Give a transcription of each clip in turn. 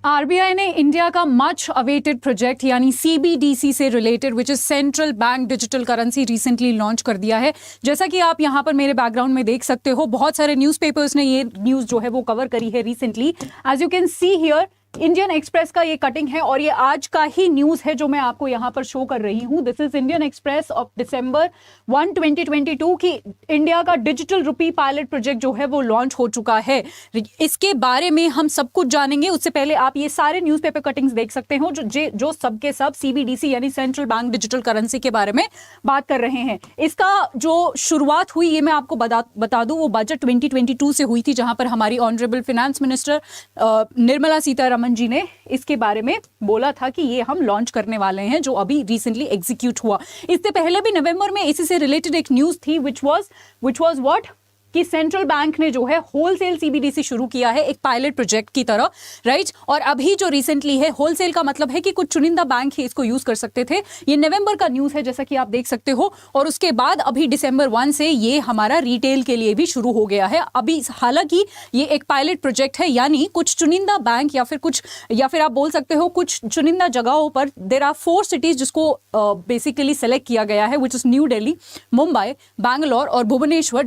RBI ने India का much awaited project यानी सीबीडीसी से related which is central bank digital currency recently launch कर दिया है। जैसा कि आप यहां पर मेरे बैकग्राउंड में देख सकते हो, बहुत सारे न्यूज़पेपर्स ने ये न्यूज़ जो है वो कवर करी है recently. As you can see here, Indian Express का ये कटिंग है और ये आज का ही न्यूज है जो मैं आपको यहां पर शो कर रही हूं। This is Indian express of December 1, 2022 की इंडिया का डिजिटल रुपी पायलट प्रोजेक्ट जो है वो लॉन्च हो चुका है। इसके बारे में हम सब कुछ जानेंगे। उससे पहले आप ये सारे न्यूज़पेपर कटिंग्स देख सकते हो जो सबके सब सीबीडीसी यानी सेंट्रल बैंक डिजिटल करेंसी के बारे में बात कर रहे हैं। इसका जो शुरुआत हुई ये मैं आपको बता दूं, वो बजट 2022 से हुई थी, जहां पर हमारी honourable finance minister Nirmala Sitharaman ji ने इसके बारे में बोला था कि ये हम लॉन्च करने वाले हैं, जो अभी रिसेंटली एग्जीक्यूट हुआ। इससे पहले भी नवंबर में इसी से रिलेटेड एक न्यूज थी विच वाज व्हाट कि सेंट्रल बैंक ने जो है होलसेल सीबीडीसी शुरू किया है एक पायलट प्रोजेक्ट की तरह, राइट। और अभी जो रिसेंटली है, होलसेल का मतलब है कि कुछ चुनिंदा बैंक ही इसको यूज कर सकते थे। ये नवंबर का न्यूज है जैसा कि आप देख सकते हो, और उसके बाद अभी December 1 से ये हमारा रिटेल के लिए भी शुरू हो गया है। अभी हालांकि ये एक पायलट प्रोजेक्ट है, यानी कुछ चुनिंदा बैंक या फिर आप बोल सकते हो कुछ चुनिंदा जगहों पर देयर आर 4 सिटीज जिसको बेसिकली सेलेक्ट किया गया है, which is new Delhi, Mumbai, Bangalore और भुवनेश्वर,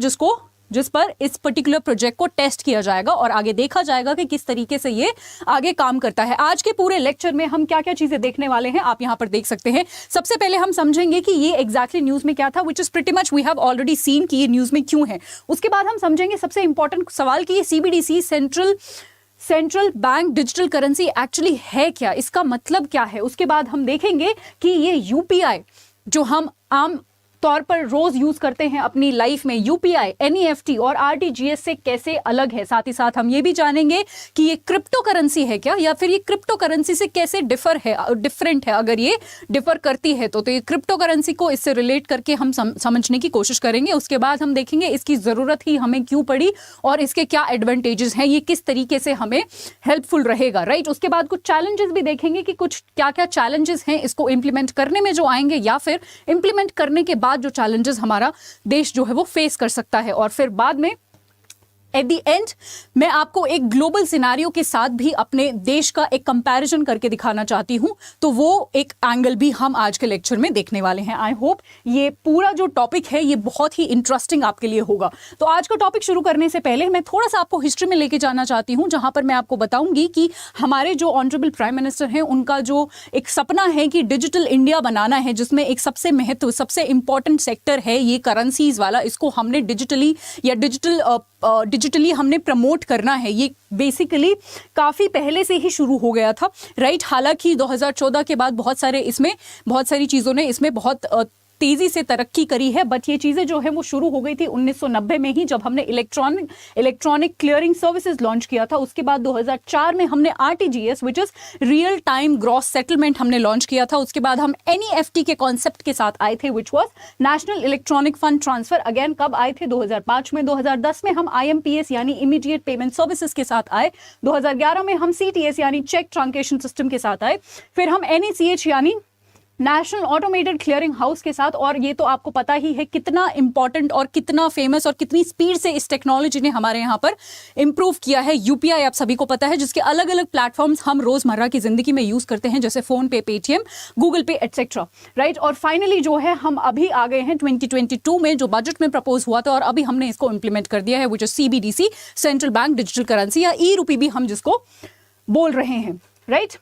जिस पर इस पर्टिकुलर प्रोजेक्ट को टेस्ट किया जाएगा और आगे देखा जाएगा कि किस तरीके से ये आगे काम करता है। आज के पूरे लेक्चर में हम क्या क्या चीजें देखने वाले हैं आप यहां पर देख सकते हैं। सबसे पहले हम समझेंगे कि ये एग्जैक्टली न्यूज में क्या था, which is pretty much we have already seen कि ये न्यूज में क्यों है। उसके बाद हम समझेंगे सबसे इंपॉर्टेंट सवाल कि ये CBDC central bank digital currency actually है क्या, इसका मतलब क्या है। उसके बाद हम देखेंगे कि ये यूपीआई जो हम आम तौर पर रोज यूज करते हैं अपनी लाइफ में, यूपीआई, एनईएफटी और आरटीजीएस से कैसे अलग है। साथ ही साथ हम ये भी जानेंगे कि ये क्रिप्टो करेंसी है क्या, या फिर ये क्रिप्टो करेंसी से कैसे डिफरेंट है। अगर ये डिफर करती है तो ये क्रिप्टो करेंसी को इससे रिलेट करके हम समझने की कोशिश करेंगे। उसके बाद हम देखेंगे इसकी जरूरत ही हमें क्यों पड़ी और इसके क्या एडवांटेजेस हैं, ये किस तरीके से हमें हेल्पफुल रहेगा, राइट। उसके बाद कुछ चैलेंजेस भी देखेंगे कि कुछ क्या क्या चैलेंजेस हैं इसको इंप्लीमेंट करने में जो आएंगे, या फिर इंप्लीमेंट करने के बाद जो चैलेंजेस हमारा देश जो है वो फेस कर सकता है। और फिर बाद में एट द एंड मैं आपको एक ग्लोबल सिनारियो के साथ भी अपने देश का एक कंपैरिजन करके दिखाना चाहती हूं, तो वो एक एंगल भी हम आज के लेक्चर में देखने वाले हैं। आई होप ये पूरा जो टॉपिक है ये बहुत ही इंटरेस्टिंग आपके लिए होगा। तो आज का टॉपिक शुरू करने से पहले मैं थोड़ा सा आपको हिस्ट्री में लेके जाना चाहती हूं, जहां पर मैं आपको बताऊंगी कि हमारे जो ऑनरेबल प्राइम मिनिस्टर हैं उनका जो एक सपना है कि डिजिटल इंडिया बनाना है, जिसमें एक सबसे इंपॉर्टेंट सेक्टर है ये करेंसीज वाला, इसको हमने डिजिटली हमने प्रमोट करना है। ये बेसिकली काफ़ी पहले से ही शुरू हो गया था, राइट। हालांकि 2014 के बाद बहुत सारी चीज़ों ने इसमें बहुत तेजी से तरक्की करी है, बट ये चीज़ें जो है वो शुरू हो गई थी 1990 में ही, जब हमने इलेक्ट्रॉनिक क्लियरिंग सर्विसेज लॉन्च किया था। उसके बाद 2004 में हमने RTGS which is real time gross settlement हमने लॉन्च किया था। उसके बाद हम एनईएफटी के कॉन्सेप्ट के साथ आए थे, which was national electronic fund transfer. Again कब आए थे? 2005 में। 2010 में हम आईएमपीएस यानी इमीडिएट पेमेंट सर्विसेज के साथ आए। 2011 में हम सीटीएस यानी चेक ट्रांजेक्शन सिस्टम के साथ आए। फिर हम एनईसीएच यानी नेशनल ऑटोमेटेड क्लियरिंग हाउस के साथ, और ये तो आपको पता ही है कितना इंपॉर्टेंट और कितना फेमस और कितनी स्पीड से इस टेक्नोलॉजी ने हमारे यहाँ पर इंप्रूव किया है। यूपीआई आप सभी को पता है, जिसके अलग अलग प्लेटफॉर्म्स हम रोजमर्रा की जिंदगी में यूज करते हैं, जैसे फोन पे, पेटीएम, गूगल पे एटसेट्रा, राइट। और फाइनली जो है हम अभी आ गए हैं 2022 में, जो बजट में प्रपोज हुआ था और अभी हमने इसको इंप्लीमेंट कर दिया है, which is CBDC central bank digital currency, या ई रूपी भी हम जिसको बोल रहे हैं, राइट।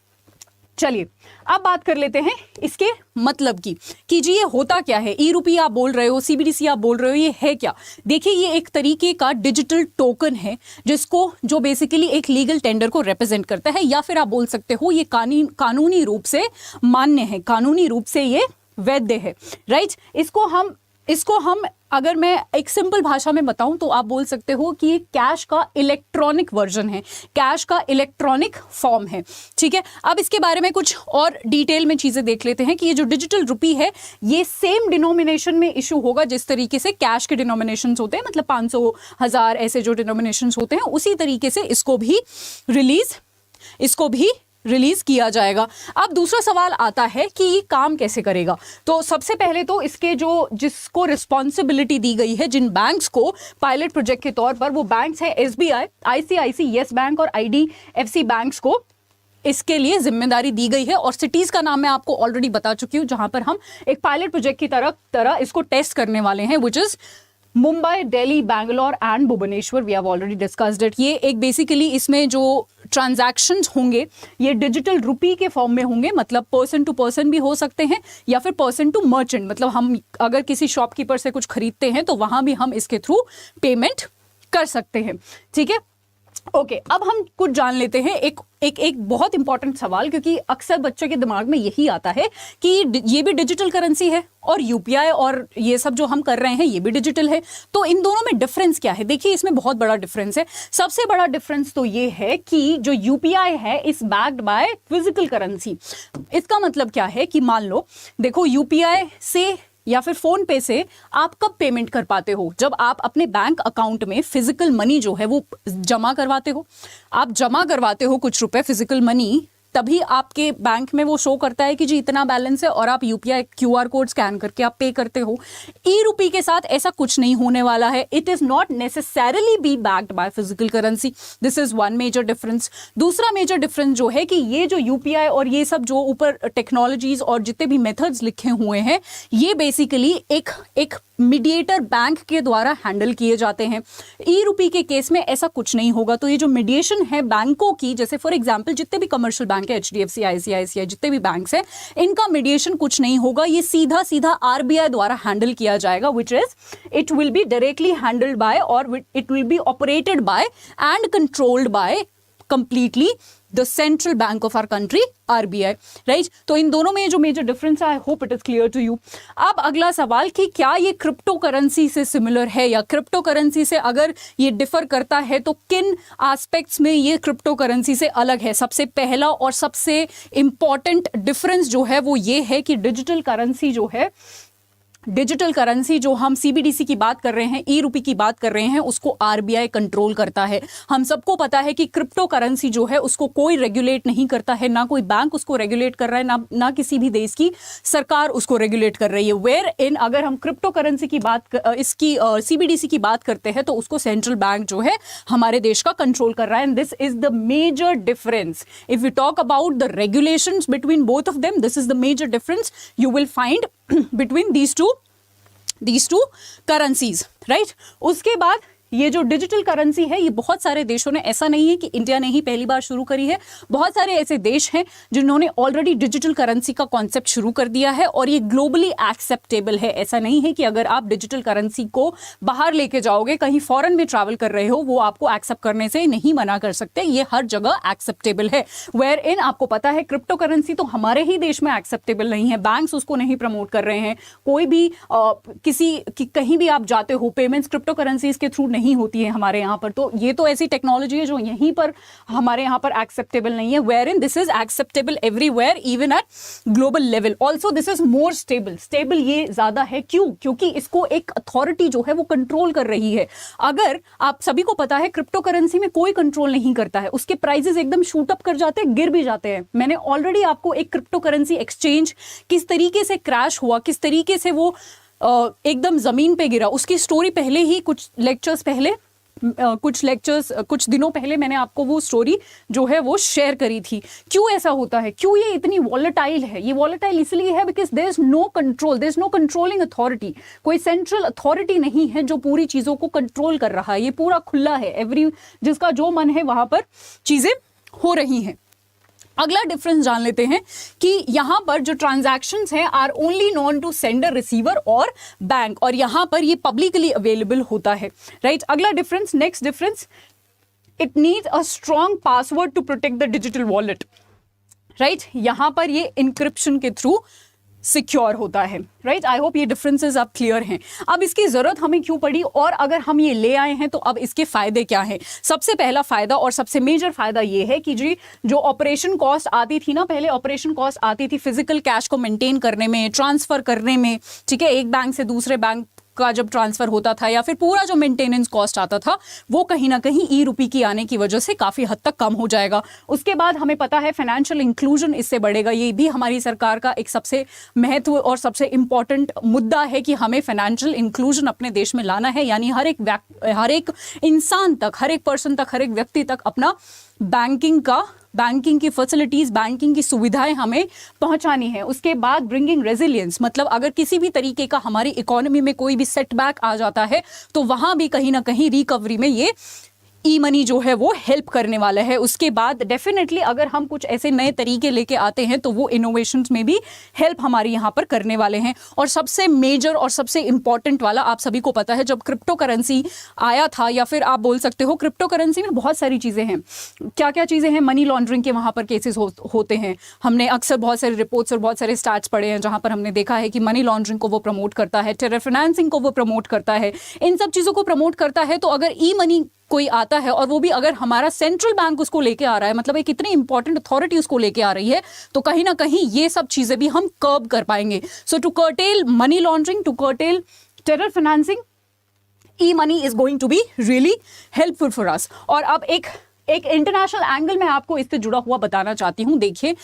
चलिए अब बात कर लेते हैं इसके मतलब की कि जी ये होता क्या है। ई रूपी आप बोल रहे हो, सीबीडीसी आप बोल रहे हो, ये है क्या? देखिए, ये एक तरीके का डिजिटल टोकन है जो बेसिकली एक लीगल टेंडर को रिप्रेजेंट करता है, या फिर आप बोल सकते हो ये कानूनी रूप से मान्य है, कानूनी रूप से ये वैध है, राइट। इसको हम अगर मैं एक सिंपल भाषा में बताऊं तो आप बोल सकते हो कि ये कैश का इलेक्ट्रॉनिक वर्जन है, कैश का इलेक्ट्रॉनिक फॉर्म है, ठीक है। अब इसके बारे में कुछ और डिटेल में चीजें देख लेते हैं कि ये जो डिजिटल रुपी है ये सेम डिनोमिनेशन में इशू होगा जिस तरीके से कैश के डिनोमिनेशन होते हैं, मतलब 500, 1000 ऐसे जो डिनोमिनेशन होते हैं, उसी तरीके से इसको भी रिलीज किया जाएगा। अब दूसरा सवाल आता है कि ये काम कैसे करेगा। तो सबसे पहले तो इसके जिसको रिस्पॉन्सिबिलिटी दी गई है, जिन बैंक्स को पायलट प्रोजेक्ट के तौर पर, वो बैंक्स है एसबीआई, आईसीआईसी, येस बैंक और आईडीएफसी बैंक्स को इसके लिए जिम्मेदारी दी गई है। और सिटीज का नाम मैं आपको ऑलरेडी बता चुकी हूं, जहां पर हम एक पायलट प्रोजेक्ट की तरह इसको टेस्ट करने वाले हैं, which is Mumbai, Delhi, Bangalore and Bhubaneswar. We have already discussed it. ये एक बेसिकली इसमें जो ट्रांजैक्शंस होंगे ये डिजिटल रुपी के फॉर्म में होंगे, मतलब पर्सन टू पर्सन भी हो सकते हैं या फिर पर्सन टू मर्चेंट, मतलब हम अगर किसी शॉपकीपर से कुछ खरीदते हैं तो वहां भी हम इसके थ्रू पेमेंट कर सकते हैं। ठीक है, ओके, अब हम कुछ जान लेते हैं एक बहुत इंपॉर्टेंट सवाल, क्योंकि अक्सर बच्चों के दिमाग में यही आता है कि ये भी डिजिटल करेंसी है और यूपीआई और ये सब जो हम कर रहे हैं ये भी डिजिटल है, तो इन दोनों में डिफरेंस क्या है। देखिए, इसमें बहुत बड़ा डिफरेंस है। सबसे बड़ा डिफरेंस तो ये है कि जो यूपीआई है is backed by physical currency. इसका मतलब क्या है कि मान लो, देखो, यूपीआई से या फिर फोन पे से आप कब पेमेंट कर पाते हो, जब आप अपने बैंक अकाउंट में फिजिकल मनी जो है वो जमा करवाते हो। आप जमा करवाते हो कुछ रुपए फिजिकल मनी, तभी आपके बैंक में वो शो करता है कि जी इतना बैलेंस है और आप यूपीआई क्यूआर कोड स्कैन करके आप पे करते हो। ई रुपी के साथ ऐसा कुछ नहीं होने वाला है। It is not necessarily be backed by physical currency. This is one major difference. दूसरा मेजर डिफरेंस जो है कि ये जो यूपीआई और ये सब जो ऊपर टेक्नोलॉजीज और जितने भी मेथड्स लिखे हुए हैं ये बेसिकली एक मीडिएटर बैंक के द्वारा हैंडल किए जाते हैं। ई रुपी के केस में ऐसा कुछ नहीं होगा। तो ये जो मीडिएशन है बैंकों की, जैसे फॉर एग्जांपल जितने भी कमर्शियल बैंक है, एचडीएफसी, आईसीआईसीआई, जितने भी बैंक्स हैं, इनका मीडिएशन कुछ नहीं होगा। ये सीधा सीधा आरबीआई द्वारा हैंडल किया जाएगा, which is it will be directly handled by और it will be operated by and controlled by completely the central bank of our country, RBI, right. तो इन दोनों में जो मेजर डिफरेंस है, I hope it is clear to you. अब अगला सवाल कि क्या ये क्रिप्टो करेंसी से सिमिलर है या क्रिप्टो करेंसी से अगर ये डिफर करता है तो किन एस्पेक्ट्स में ये क्रिप्टो करेंसी से अलग है। सबसे पहला और सबसे इंपॉर्टेंट डिफरेंस जो है वो ये है कि डिजिटल करेंसी जो हम सीबीडीसी की बात कर रहे हैं, ई रुपी की बात कर रहे हैं, उसको आरबीआई कंट्रोल करता है। हम सबको पता है कि क्रिप्टो करेंसी जो है उसको कोई रेगुलेट नहीं करता है, ना कोई बैंक उसको रेगुलेट कर रहा है, ना किसी भी देश की सरकार उसको रेगुलेट कर रही है। वेयर इन अगर हम क्रिप्टो करेंसी की बात इसकी सीबीडीसी की बात करते हैं तो उसको सेंट्रल बैंक जो है हमारे देश का कंट्रोल कर रहा है। And this is the major difference. If we talk about the regulations between both of them, this is the major difference you will find between these two currencies, right? उसके बाद ये जो डिजिटल करेंसी है ये बहुत सारे देशों ने, ऐसा नहीं है कि इंडिया ने ही पहली बार शुरू करी है, बहुत सारे ऐसे देश हैं जिन्होंने ऑलरेडी डिजिटल करेंसी का कॉन्सेप्ट शुरू कर दिया है और ये ग्लोबली एक्सेप्टेबल है। ऐसा नहीं है कि अगर आप डिजिटल करेंसी को बाहर लेके जाओगे, कहीं फॉरेन में ट्रैवल कर रहे हो, वो आपको एक्सेप्ट करने से नहीं मना कर सकते, ये हर जगह एक्सेप्टेबल है। वेयर इन आपको पता है क्रिप्टो करेंसी तो हमारे ही देश में एक्सेप्टेबल नहीं है, बैंक्स उसको नहीं प्रमोट कर रहे हैं, कोई भी कहीं भी आप जाते हो पेमेंट्स क्रिप्टो करेंसीज के थ्रू नहीं होती है हमारे यहाँ पर। तो ये तो ऐसी टेक्नोलॉजी है जो यहीं पर हमारे यहाँ पर एक्सेप्टेबल नहीं है। Where in this is acceptable everywhere, even at global level. Also this is more stable ये ज्यादा है। क्यों? क्योंकि इसको एक अथॉरिटी जो है वो कंट्रोल कर रही है। अगर आप सभी को पता है क्रिप्टो करेंसी में कोई कंट्रोल नहीं करता है, उसके प्राइसेस एकदम शूट अप कर जाते हैं, गिर भी जाते हैं। मैंने ऑलरेडी आपको एक क्रिप्टो करेंसी एक्सचेंज किस तरीके से क्रैश हुआ, किस तरीके से वो एकदम जमीन पे गिरा, उसकी स्टोरी पहले ही कुछ दिनों पहले मैंने आपको वो स्टोरी जो है वो शेयर करी थी। क्यों ऐसा होता है, क्यों ये इतनी वॉलेटाइल है? ये वॉलेटाइल इसलिए है because there is no control, there is no controlling authority. कोई सेंट्रल अथॉरिटी नहीं है जो पूरी चीजों को कंट्रोल कर रहा है। ये पूरा खुला है, जिसका जो मन है वहां पर चीजें हो रही हैं। अगला डिफरेंस जान लेते हैं कि यहां पर जो ट्रांजैक्शंस हैं are only known to sender, receiver और बैंक, और यहां पर ये पब्लिकली अवेलेबल होता है, राइट। अगला difference, next difference, it needs a strong password to protect the digital wallet, right. यहां पर ये इंक्रिप्शन के थ्रू सिक्योर होता है, राइट। आई होप ये डिफरेंसेस अब क्लियर हैं। अब इसकी जरूरत हमें क्यों पड़ी और अगर हम ये ले आए हैं तो अब इसके फायदे क्या हैं? सबसे पहला फायदा और सबसे मेजर फायदा ये है कि जी जो ऑपरेशन कॉस्ट आती थी ना, पहले ऑपरेशन कॉस्ट आती थी फिजिकल कैश को मेंटेन करने में, ट्रांसफर करने में, ठीक है, एक बैंक से दूसरे बैंक का जब ट्रांसफर होता था या फिर पूरा जो मेंटेनेंस कॉस्ट आता था वो कहीं ना कहीं ई रुपी की आने की वजह से काफी हद तक कम हो जाएगा। उसके बाद हमें पता है फाइनेंशियल इंक्लूजन इससे बढ़ेगा। ये भी हमारी सरकार का एक सबसे महत्व और सबसे इंपॉर्टेंट मुद्दा है कि हमें फाइनेंशियल इंक्लूजन अपने देश में लाना है, यानी हर एक इंसान तक, हर एक पर्सन तक, हर एक व्यक्ति तक अपना बैंकिंग का बैंकिंग की फैसिलिटीज, बैंकिंग की सुविधाएं हमें पहुंचानी है। उसके बाद ब्रिंगिंग रेजिलियंस, मतलब अगर किसी भी तरीके का हमारी इकोनॉमी में कोई भी सेटबैक आ जाता है तो वहां भी कहीं ना कहीं रिकवरी में ये ई मनी जो है वो हेल्प करने वाला है। उसके बाद डेफिनेटली अगर हम कुछ ऐसे नए तरीके लेके आते हैं तो वो इनोवेशंस में भी हेल्प हमारी यहाँ पर करने वाले हैं। और सबसे मेजर और सबसे इंपॉर्टेंट वाला, आप सभी को पता है जब क्रिप्टो करेंसी आया था, या फिर आप बोल सकते हो क्रिप्टो करेंसी में बहुत सारी चीज़ें हैं। क्या क्या चीज़ें हैं? मनी लॉन्ड्रिंग के वहाँ पर केसेस होते हैं। हमने अक्सर बहुत सारे रिपोर्ट्स और बहुत सारे स्टैट्स पढ़े हैं जहाँ पर हमने देखा है कि मनी लॉन्ड्रिंग को वो प्रमोट करता है, टेरर फाइनेंसिंग को वो प्रमोट करता है, इन सब चीज़ों को प्रमोट करता है। तो अगर ई मनी कोई आता है और वो भी अगर हमारा सेंट्रल बैंक उसको लेके आ रहा है, मतलब एक इतनी इंपॉर्टेंट अथॉरिटी उसको लेके आ रही है, तो कहीं ना कहीं ये सब चीजें भी हम कर्ब कर पाएंगे। So to curtail money laundering, to curtail terror financing, e money is going to be really helpful for us. और अब एक इंटरनेशनल एंगल में आपको इससे जुड़ा हुआ बताना चाहती हूँ। देखिए,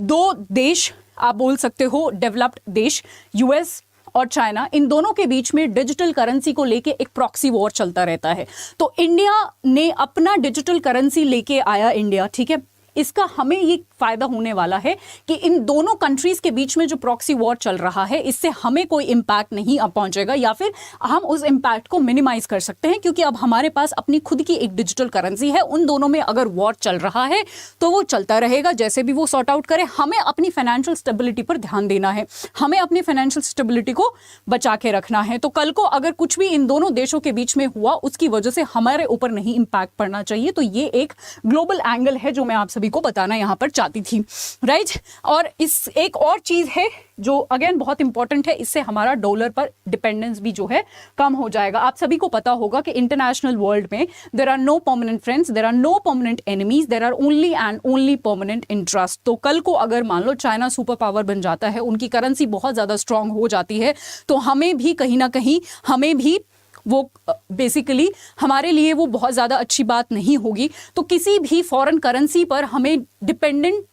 दो देश आप बोल सकते हो डेवलप्ड देश, यूएस और चाइना, इन दोनों के बीच में डिजिटल करेंसी को लेके एक प्रॉक्सी वॉर चलता रहता है। तो इंडिया ने अपना डिजिटल करेंसी लेके आया, इंडिया, ठीक है। इसका हमें ये फायदा होने वाला है कि इन दोनों कंट्रीज के बीच में जो प्रॉक्सी वॉर चल रहा है, इससे हमें कोई इंपैक्ट नहीं पहुंचेगा, या फिर हम उस इंपैक्ट को मिनिमाइज कर सकते हैं, क्योंकि अब हमारे पास अपनी खुद की एक डिजिटल करेंसी है। उन दोनों में अगर वॉर चल रहा है तो वो चलता रहेगा, जैसे भी वो सॉर्ट आउट करे। हमें अपनी फाइनेंशियल स्टेबिलिटी पर ध्यान देना है, हमें अपनी फाइनेंशियल स्टेबिलिटी को बचा के रखना है। तो कल को अगर कुछ भी इन दोनों देशों के बीच में हुआ, उसकी वजह से हमारे ऊपर नहीं इंपैक्ट पड़ना चाहिए। तो ये एक ग्लोबल एंगल है जो मैं आप सभी को बताना यहां पर चाहती थी, राइट। और इस एक और चीज है जो अगेन बहुत इंपॉर्टेंट है, इससे हमारा डॉलर पर डिपेंडेंस भी जो है कम हो जाएगा। आप सभी को पता होगा कि इंटरनेशनल वर्ल्ड में there are no permanent friends, there are no permanent enemies, there are only and only permanent interest. तो कल को अगर मान लो चाइना सुपर पावर बन जाता है, उनकी करेंसी बहुत ज्यादा स्ट्रांग हो जाती है, तो हमें भी कहीं ना कहीं, हमें भी वो बेसिकली हमारे लिए वो बहुत ज़्यादा अच्छी बात नहीं होगी। तो किसी भी फॉरेन करेंसी पर हमें डिपेंडेंट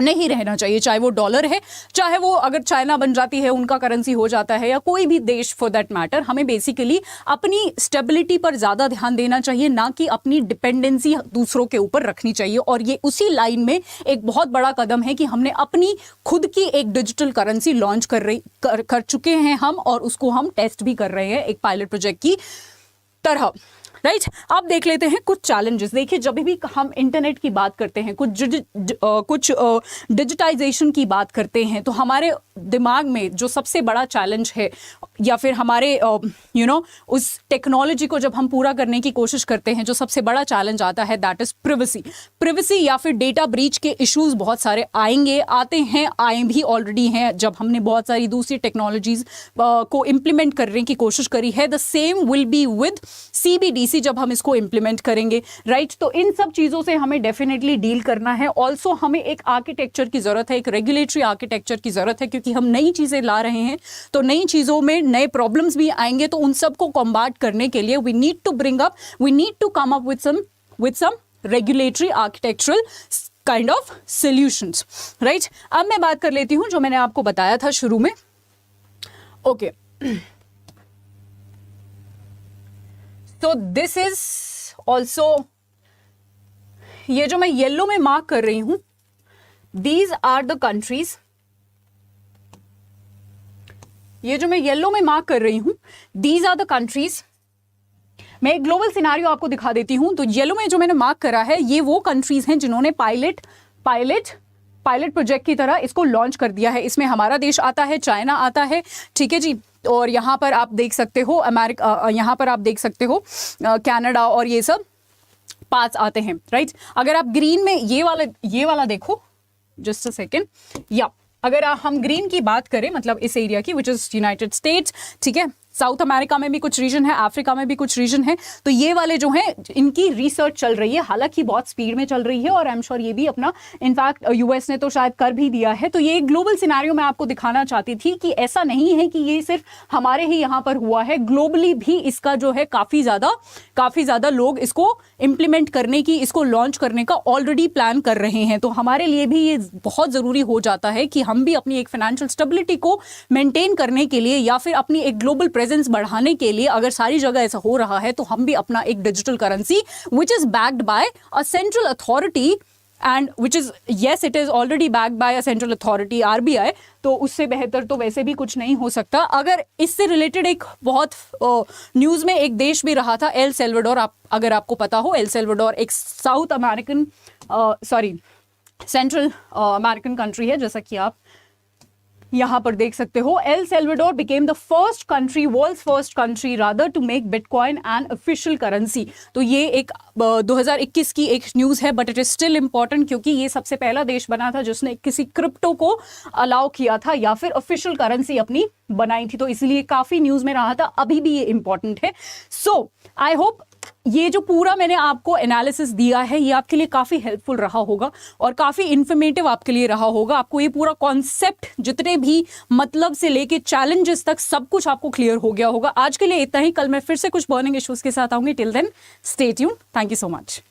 नहीं रहना चाहिए, चाहे वो डॉलर है, चाहे वो अगर चाइना बन जाती है उनका करेंसी हो जाता है, या कोई भी देश फॉर दैट मैटर। हमें बेसिकली अपनी स्टेबिलिटी पर ज़्यादा ध्यान देना चाहिए, ना कि अपनी डिपेंडेंसी दूसरों के ऊपर रखनी चाहिए। और ये उसी लाइन में एक बहुत बड़ा कदम है कि हमने अपनी खुद की एक डिजिटल करेंसी लॉन्च कर चुके हैं हम, और उसको हम टेस्ट भी कर रहे हैं एक पायलट प्रोजेक्ट की तरह, राइट। अब देख लेते हैं कुछ चैलेंजेस। देखिए, जब भी हम इंटरनेट की बात करते हैं, कुछ डिजिटाइजेशन की बात करते हैं, तो हमारे दिमाग में जो सबसे बड़ा चैलेंज है, या फिर हमारे उस टेक्नोलॉजी को जब हम पूरा करने की कोशिश करते हैं, जो सबसे बड़ा चैलेंज आता है, दैट इज प्रिवेसी या फिर डेटा ब्रीच के इश्यूज बहुत सारे आएंगे, आते हैं, आए भी ऑलरेडी हैं। जब हमने बहुत सारी दूसरी टेक्नोलॉजीज को इम्प्लीमेंट करने की कोशिश करी है, the same will be with CBDC जब हम इसको इम्प्लीमेंट करेंगे, राइट। तो इन सब चीजों से हमें डेफिनेटली डील करना है। ऑल्सो हमें एक आर्किटेक्चर की जरूरत है, एक रेगुलेटरी आर्किटेक्चर की जरूरत है, क्योंकि हम नई चीजें ला रहे हैं, तो नई चीजों में नए प्रॉब्लम्स भी आएंगे। तो उन सबको कॉम्बैट करने के लिए we need to come up with some regulatory architectural kind of solutions, right. अब मैं बात कर लेती हूं जो मैंने आपको बताया था शुरू में, okay. So this is also, ये जो मैं येलो में मार्क कर रही हूं, these are the countries, ये जो मैं येलो में मार्क कर रही हूं, these are the countries। मैं एक ग्लोबल सिनारियो आपको दिखा देती हूं। तो येलो में जो मैंने मार्क करा है, ये वो कंट्रीज हैं जिन्होंने पायलट प्रोजेक्ट की तरह इसको लॉन्च कर दिया है। इसमें हमारा देश आता है, चाइना आता है, ठीक है जी। और यहाँ पर आप देख सकते हो अमेरिका, यहाँ पर आप देख सकते हो कनाडा, और ये सब पास आते हैं, राइट। अगर आप ग्रीन में ये वाला देखो, जस्ट अ सेकेंड, या अगर हम ग्रीन की बात करें, मतलब इस एरिया की, विच इज यूनाइटेड स्टेट्स, ठीक है। साउथ अमेरिका में भी कुछ रीजन है, अफ्रीका में भी कुछ रीजन है। तो ये वाले जो हैं, इनकी रिसर्च चल रही है, हालांकि बहुत स्पीड में चल रही है, और आई एम श्योर ये भी अपना, इनफैक्ट यूएस ने तो शायद कर भी दिया है। तो ये एक ग्लोबल सिनेरियो मैं आपको दिखाना चाहती थी कि ऐसा नहीं है कि ये सिर्फ हमारे ही यहाँ पर हुआ है, ग्लोबली भी इसका जो है काफी ज्यादा लोग इसको इंप्लीमेंट करने की, इसको लॉन्च करने का ऑलरेडी प्लान कर रहे हैं। तो हमारे लिए भी ये बहुत जरूरी हो जाता है कि हम भी अपनी एक फाइनेंशियल स्टेबिलिटी को मेंटेन करने के लिए, या फिर अपनी एक ग्लोबल प्रेजेंस बढ़ाने के लिए, अगर सारी जगह ऐसा हो रहा है, तो हम भी अपना एक digital currency which is backed by a central authority and which is yes it is already backed by a central authority RBI, तो उससे बेहतर तो वैसे भी कुछ नहीं हो सकता। अगर इससे रिलेटेड एक बहुत न्यूज में एक देश भी रहा था, एल सेल्वाडोर, अगर आपको पता हो, एल सेल्वाडोर एक South American central American country है, जैसा कि आप यहां पर देख सकते हो। El Salvador became the first country, world's first country rather, to make bitcoin an official currency. तो ये एक 2021 की एक न्यूज है, but it is still important, क्योंकि ये सबसे पहला देश बना था जिसने किसी क्रिप्टो को अलाउ किया था या फिर ऑफिशियल करेंसी अपनी बनाई थी, तो इसलिए काफी न्यूज में रहा था, अभी भी ये इंपॉर्टेंट है। सो आई होप ये जो पूरा मैंने आपको एनालिसिस दिया है ये आपके लिए काफी हेल्पफुल रहा होगा और काफी इंफॉर्मेटिव आपके लिए रहा होगा। आपको ये पूरा कॉन्सेप्ट, जितने भी मतलब से लेके चैलेंजेस तक, सब कुछ आपको क्लियर हो गया होगा। आज के लिए इतना ही, कल मैं फिर से कुछ बर्निंग इश्यूज के साथ आऊंगी। Till then stay tuned, thank you so much.